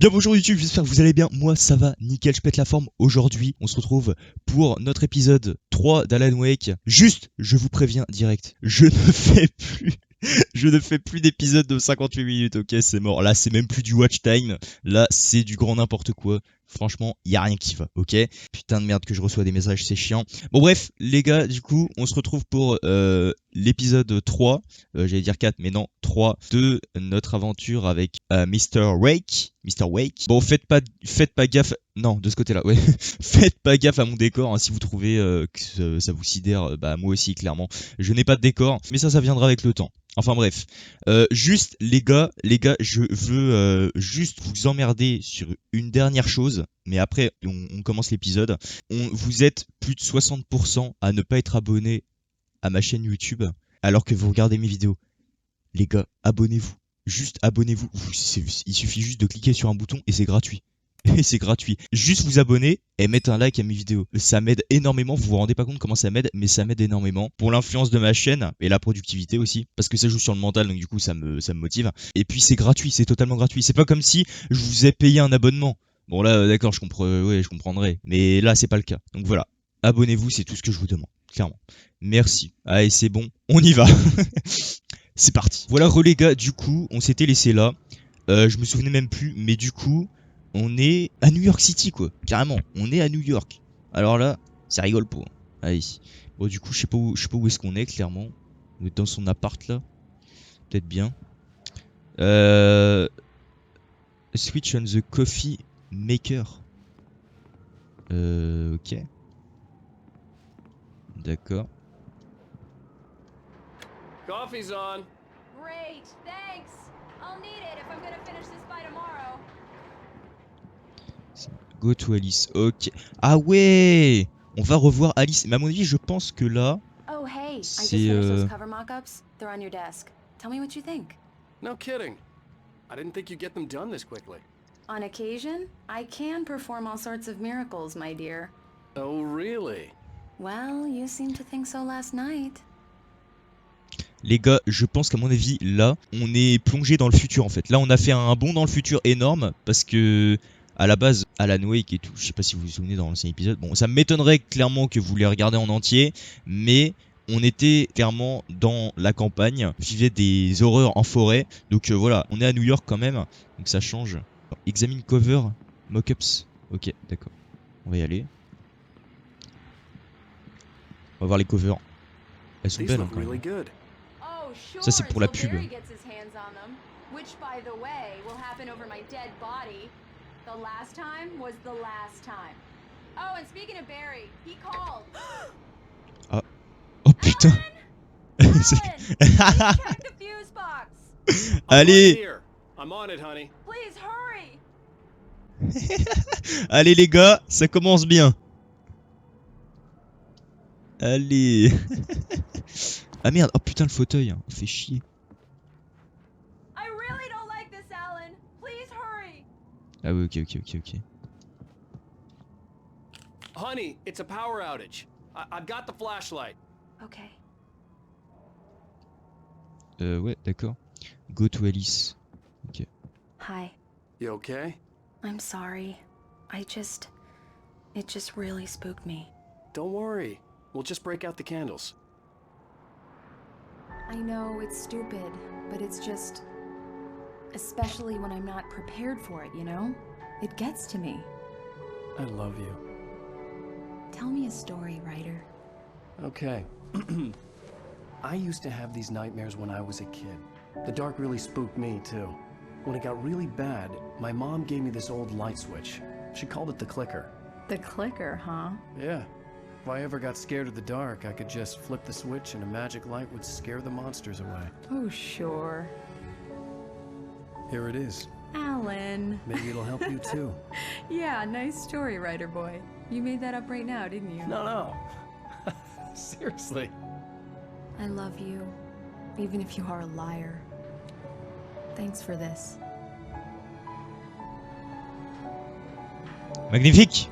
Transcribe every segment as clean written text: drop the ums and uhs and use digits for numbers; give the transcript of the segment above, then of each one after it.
Bien bonjour YouTube, j'espère que vous allez bien, moi ça va, nickel, je pète la forme. Aujourd'hui, on se retrouve pour notre épisode 3 d'Alan Wake. Juste, je vous préviens direct, je ne fais plus... Je ne fais plus d'épisodes de 58 minutes, ok, c'est mort. Là, c'est même plus du watch time. Là, c'est du grand n'importe quoi. Franchement, y a rien qui va, ok. Putain de merde que je reçois des messages, c'est chiant. Bon bref, les gars, du coup, on se retrouve pour l'épisode 3. J'allais dire 4, mais non, 3 de notre aventure avec Mr. Wake. Mr. Wake. Bon, faites pas gaffe. Non, de ce côté-là, ouais. Faites pas gaffe à mon décor, hein, si vous trouvez que ça vous sidère, bah moi aussi, clairement. Je n'ai pas de décor, mais ça viendra avec le temps. Enfin bref, juste les gars, je veux juste vous emmerder sur une dernière chose, mais après on commence l'épisode. Vous êtes plus de 60% à ne pas être abonné à ma chaîne YouTube alors que vous regardez mes vidéos. Les gars, abonnez-vous. Juste abonnez-vous. Il suffit juste de cliquer sur un bouton et c'est gratuit. Et c'est gratuit. Juste vous abonner et mettre un like à mes vidéos. Ça m'aide énormément. Vous vous rendez pas compte comment ça m'aide, mais ça m'aide énormément. Pour l'influence de ma chaîne et la productivité aussi. Parce que ça joue sur le mental, donc du coup ça me motive. Et puis c'est gratuit, c'est totalement gratuit. C'est pas comme si je vous ai payé un abonnement. Bon là, d'accord, je comprendrai. Mais là, c'est pas le cas. Donc voilà. Abonnez-vous, c'est tout ce que je vous demande. Clairement. Merci. Allez, c'est bon. On y va. C'est parti. Voilà, les gars, du coup, on s'était laissé là. Je me souvenais même plus, mais du coup, on est à New York City, quoi. Carrément, on est à New York. Alors là, ça rigole pas. Allez. Bon, du coup, je sais pas où est-ce qu'on est, clairement. On est dans son appart, là. Peut-être bien. Switch on the coffee maker. Ok. D'accord. Coffee's on. Great, thanks. I'll need it if I'm gonna finish this by tomorrow. Go to Alice. Ok. Ah ouais, on va revoir Alice. Mais à mon avis, je pense que là, Oh hey, I just c'est finished those cover mock-ups. They're on your desk. Tell me what you think. No kidding. I didn't think you'd get them done this quickly. On occasion, I can perform all sorts of miracles, my dear. Oh, really? Well, you seemed to think so last night. les gars, je pense qu'à mon avis, là, on est plongé dans le futur en fait. Là, on a fait un bond dans le futur énorme parce que, à la base, Alan Wake et tout, je sais pas si vous vous souvenez dans l'ancien épisode, bon, ça m'étonnerait clairement que vous les regardez en entier, mais on était clairement dans la campagne, on vivait des horreurs en forêt, donc voilà, on est à New York quand même, donc ça change. Examine cover, mockups, ok, d'accord, on va y aller. On va voir les covers, elles sont These belles hein, look quand really même. good. Oh, sure. Ça c'est pour la till pub. Barry gets his hands on them, which, by the way, will happen over my dead body. The last time was the last time. Oh, and speaking of Barry, he called. Ah. Oh putain. Alan! Alan! Check the fuse box. I'm right Allez. here. I'm on it, honey. Please hurry. Allez les gars, ça commence bien. Allez. Ah merde, oh putain le fauteuil, on fait chier. I really don't like this, Alan. Please hurry. Ah oui, ok. Honey, it's a power outage. I've got the flashlight. Okay. Ouais, d'accord. Go to Alice. Ok. Hi. You okay? I'm sorry. It just really spooked me. Don't worry. We'll just break out the candles. I know it's stupid, but it's just... Especially when I'm not prepared for it, you know? It gets to me. I love you. Tell me a story, writer. Okay. I used to have these nightmares when I was a kid. The dark really spooked me, too. When it got really bad, my mom gave me this old light switch. She called it the clicker. The clicker, huh? Yeah. If I ever got scared of the dark, I could just flip the switch and a magic light would scare the monsters away. Oh, sure. Here it is. Alan. Maybe it'll help you too. Yeah, nice story, writer boy. You made that up right now, didn't you? No. Seriously. I love you, even if you are a liar. Thanks for this. Magnifique.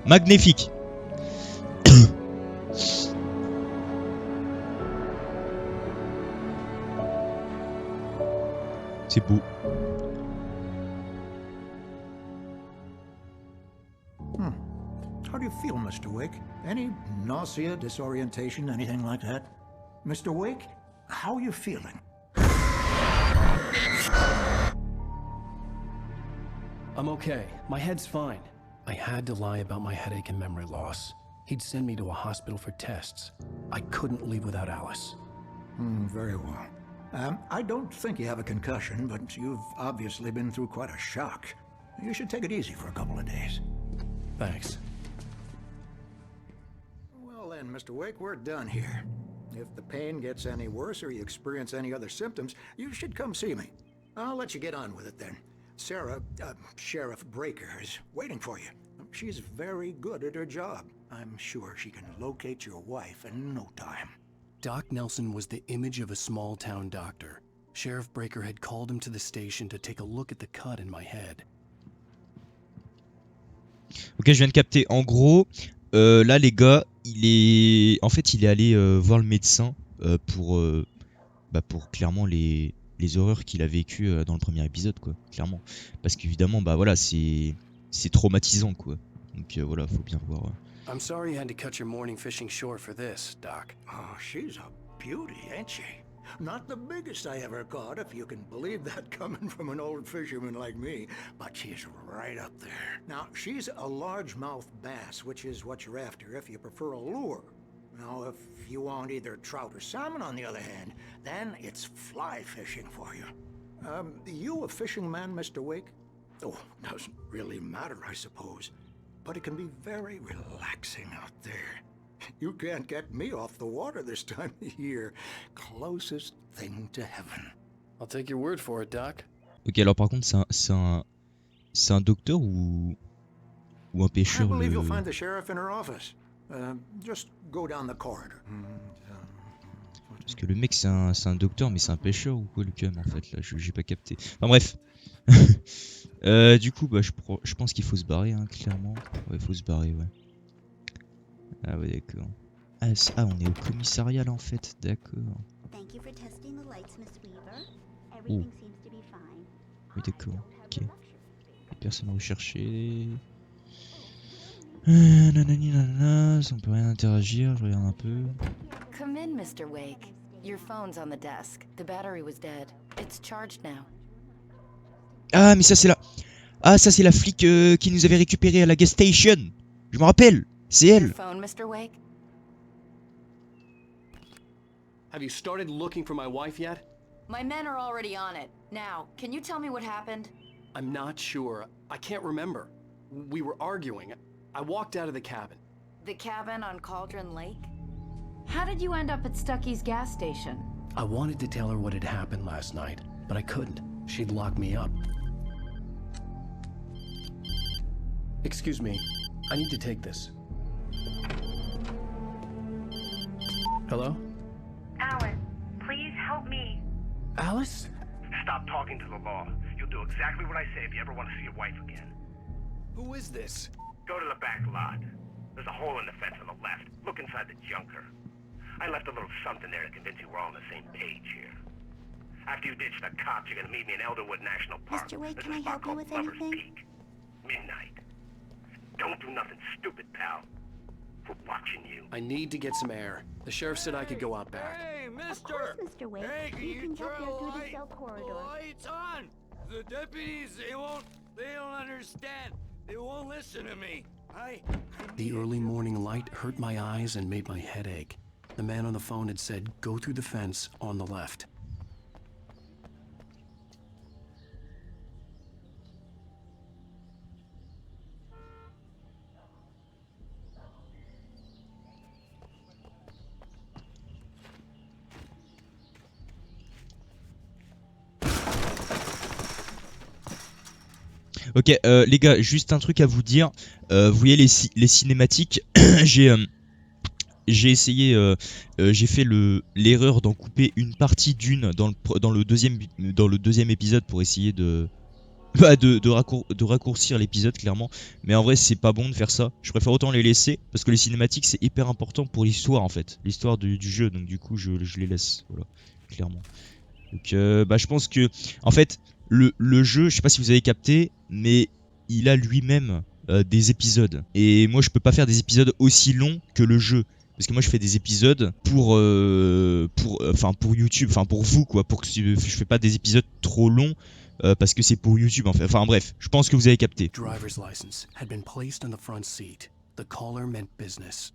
Magnifique. C'est beau. How do you feel, Mr. Wake? Any nausea, disorientation, anything like that? Mr. Wake, how are you feeling? I'm okay. My head's fine. I had to lie about my headache and memory loss. He'd send me to a hospital for tests. I couldn't leave without Alice. Very well. I don't think you have a concussion, but you've obviously been through quite a shock. You should take it easy for a couple of days. Thanks. Well then, Mr. Wake, we're done here. If the pain gets any worse or you experience any other symptoms, you should come see me. I'll let you get on with it then. Sarah, Sheriff Breaker, is waiting for you. She's very good at her job. I'm sure she can locate your wife in no time. Doc Nelson was the image of a small-town doctor. Sheriff Breaker had called him to the station to take a look at the cut in my head. Ok, je viens de capter. En gros, là les gars, il est allé voir le médecin pour clairement les horreurs qu'il a vécues dans le premier épisode, quoi, clairement. Parce qu'évidemment, bah voilà, c'est traumatisant, quoi. Donc voilà, faut bien voir. I'm sorry you had to cut your morning fishing short for this, Doc. Oh, she's a beauty, ain't she? Not the biggest I ever caught, if you can believe that coming from an old fisherman like me, but she's right up there. Now, she's a largemouth bass, which is what you're after if you prefer a lure. Now, if you want either trout or salmon, on the other hand, then it's fly fishing for you. You a fishing man, Mr. Wake? Oh, doesn't really matter, I suppose. But it can be very relaxing out there. You can't get me off the water this time of year. Closest thing to heaven. I'll take your word for it, Doc. Ok, alors par contre, c'est un docteur ou un I pêcheur believe you'll le... find the sheriff in her office. Just go down the corridor. Parce que le mec c'est un docteur mais c'est un pêcheur ou quoi, Lucas, en fait là j'ai pas capté. Enfin bref. Du coup bah je pense qu'il faut se barrer, hein, clairement. Ouais, faut se barrer, ouais. Ah ouais, d'accord. Ah, on est au commissariat là en fait, d'accord. Thank you for testing the lights, Miss Weaver. Oh. Everything seems to be fine. Oui, d'accord. Ok. Les personnes recherchées. Nanani nanana, on peut rien interagir, je regarde un peu. Come in, Mr. Wake. Your phone's on the desk. The battery was dead. It's charged now. Ah mais ça c'est la... Ah ça c'est la flic qui nous avait récupéré à la gas station. Je me rappelle, c'est Your elle. phone, Mr. Wake? Have you started looking for my wife yet? My men are already on it. Now, can you tell me what happened? I'm not sure. I can't remember. We were arguing. I walked out of the cabin. The cabin on Cauldron Lake? How did you end up at Stucky's gas station? I wanted to tell her what had happened last night, but I couldn't. She'd lock me up. Excuse me. I need to take this. Hello? Alan, please help me. Alice? Stop talking to the law. You'll do exactly what I say if you ever want to see your wife again. Who is this? Go to the back lot. There's a hole in the fence on the left. Look inside the junker. I left a little something there to convince you we're all on the same page here. After you ditch the cops, you're gonna meet me in Elderwood National Park. Mr. Wake, There's can a I spot help you called with Lover's anything? Peak. Midnight. Don't do nothing stupid, pal. We're watching you. I need to get some air. The sheriff said I could go out back. Hey, Of mister! course, Mr. Wake. Hey, can you can get turn there through the the cell corridor. lights on? The deputies, they don't understand. They won't listen to me. The early morning light hurt my eyes and made my head ache. The man on the phone had said, go through the fence on the left. Ok, les gars, juste un truc à vous dire. Vous voyez les cinématiques. J'ai essayé, j'ai fait l'erreur d'en couper une partie d'une dans le deuxième épisode pour essayer de raccourcir l'épisode, clairement. Mais en vrai, c'est pas bon de faire ça. Je préfère autant les laisser parce que les cinématiques c'est hyper important pour l'histoire en fait, l'histoire du jeu. Donc du coup, je les laisse, voilà, clairement. Donc je pense que en fait le jeu, je sais pas si vous avez capté, mais il a lui-même des épisodes. Et moi je peux pas faire des épisodes aussi longs que le jeu. Parce que moi je fais des épisodes pour YouTube, enfin pour vous quoi, pour que je fais pas des épisodes trop longs parce que c'est pour YouTube en fait. Enfin bref, je pense que vous avez capté. Driver's license had been placed on the front seat. The caller meant business.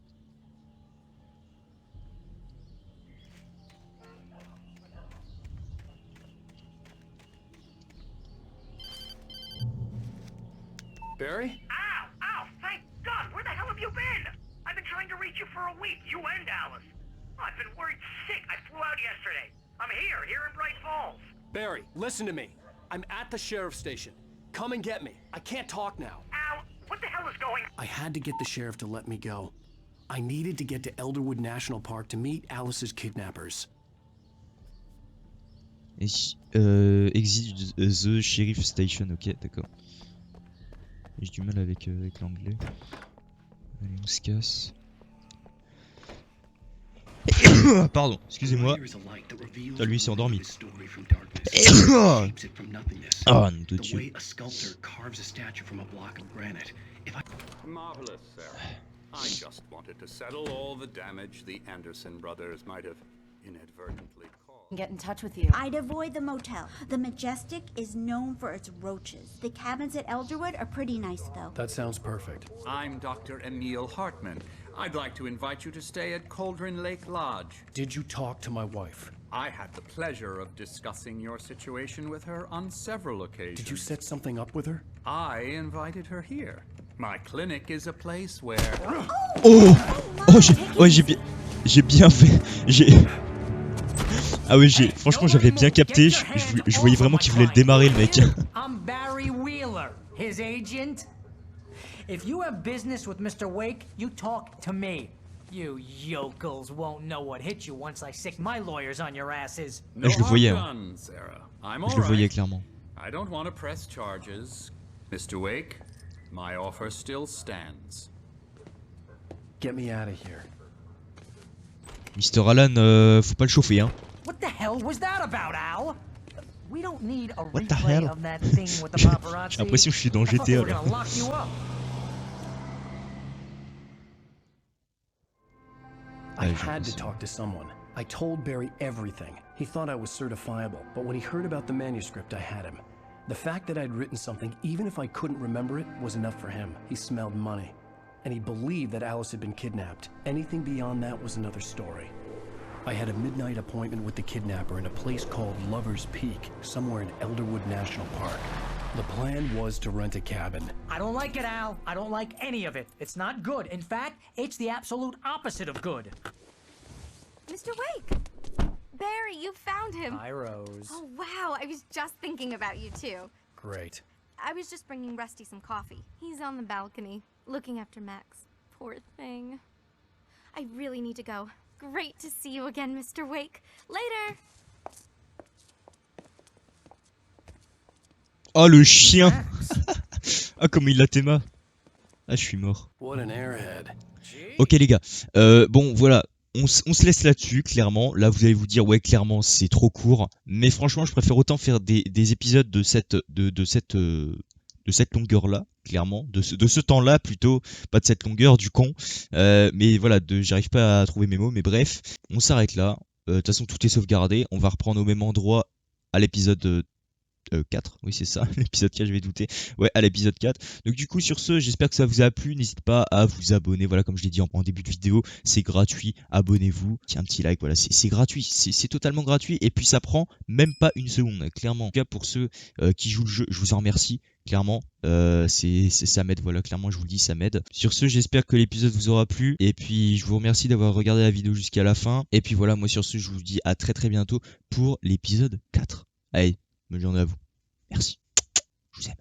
Barry? Ow! Ow! Thank God! Where the hell have you been? I've been trying to reach you for a week, you and Alice. I've been worried sick. I flew out yesterday. I'm here in Bright Falls. Barry, listen to me. I'm at the sheriff's station. Come and get me. I can't talk now. Ow! What the hell is going on? I had to get the sheriff to let me go. I needed to get to Elderwood National Park to meet Alice's kidnappers. Exit the Sheriff Station, ok, d'accord. J'ai du mal avec l'anglais. Allez, on se casse. Pardon, excusez-moi. Ah, lui, il s'est endormi. Ah, nom de Dieu. Marvelous, Sarah. I just wanted to settle all the damage the Anderson brothers might have inadvertently caused. Get in touch with you. I'd avoid the motel. The Majestic is known for its roaches. The cabins at Elderwood are pretty nice, though. That sounds perfect. I'm Dr. Emil Hartman. I'd like to invite you to stay at Cauldron Lake Lodge. Did you talk to my wife? I had the pleasure of discussing your situation with her on several occasions. Did you set something up with her? I invited her here. My clinic is a place where... Oh, j'ai bien fait. Ah oui, franchement j'avais bien capté. Je voyais vraiment qu'il voulait le démarrer le mec. I'm Barry Wheeler, his agent. If you have business with Mr. Wake, you talk to me. You yokels won't know what hit you once I sick my lawyers on your asses. Là, je le voyais. Done, Sarah. I'm Je le voyais clairement. I don't want to press charges. Mr. Wake, my offer still stands. Get me out of here. Mr. Alan, faut pas le chauffer, hein. What the hell was that about, Al? We don't need a What the replay hell? of that thing with the paparazzi. J'ai l'impression que je suis dans I thought they GTA were là. gonna lock you up. I had to talk to someone. I told Barry everything. He thought I was certifiable, but when he heard about the manuscript, I had him. The fact that I'd written something, even if I couldn't remember it, was enough for him. He smelled money. And he believed that Alice had been kidnapped. Anything beyond that was another story. I had a midnight appointment with the kidnapper in a place called Lover's Peak, somewhere in Elderwood National Park. The plan was to rent a cabin. I don't like it, Al. I don't like any of it. It's not good. In fact, it's the absolute opposite of good. Mr. Wake! Barry, you found him! Hi, Rose. Oh, wow. I was just thinking about you, too. Great. I was just bringing Rusty some coffee. He's on the balcony, looking after Max. Poor thing. I really need to go. Great to see you again, Mr. Wake. Later! Oh le chien. Ah comme il l'a théma. Ah je suis mort. What an airhead. Ok les gars, bon voilà, on se laisse là-dessus clairement. Là vous allez vous dire ouais clairement c'est trop court, mais franchement je préfère autant faire des épisodes de cette longueur là, clairement, de ce temps là plutôt, pas de cette longueur du con. Mais voilà, j'arrive pas à trouver mes mots, mais bref, on s'arrête là. De toute façon tout est sauvegardé, on va reprendre au même endroit à l'épisode 4, oui c'est ça, l'épisode 4 je vais douter, ouais à l'épisode 4. Donc du coup sur ce j'espère que ça vous a plu, n'hésitez pas à vous abonner, voilà comme je l'ai dit en début de vidéo, c'est gratuit, abonnez-vous, tiens un petit like, voilà c'est gratuit, c'est totalement gratuit et puis ça prend même pas une seconde, clairement. En tout cas pour ceux qui jouent le jeu, je vous en remercie, clairement, ça m'aide, voilà clairement je vous le dis ça m'aide. Sur ce j'espère que l'épisode vous aura plu et puis je vous remercie d'avoir regardé la vidéo jusqu'à la fin et puis voilà moi sur ce je vous dis à très bientôt pour l'épisode 4. Allez, bonne journée à vous. Merci. Je vous aime.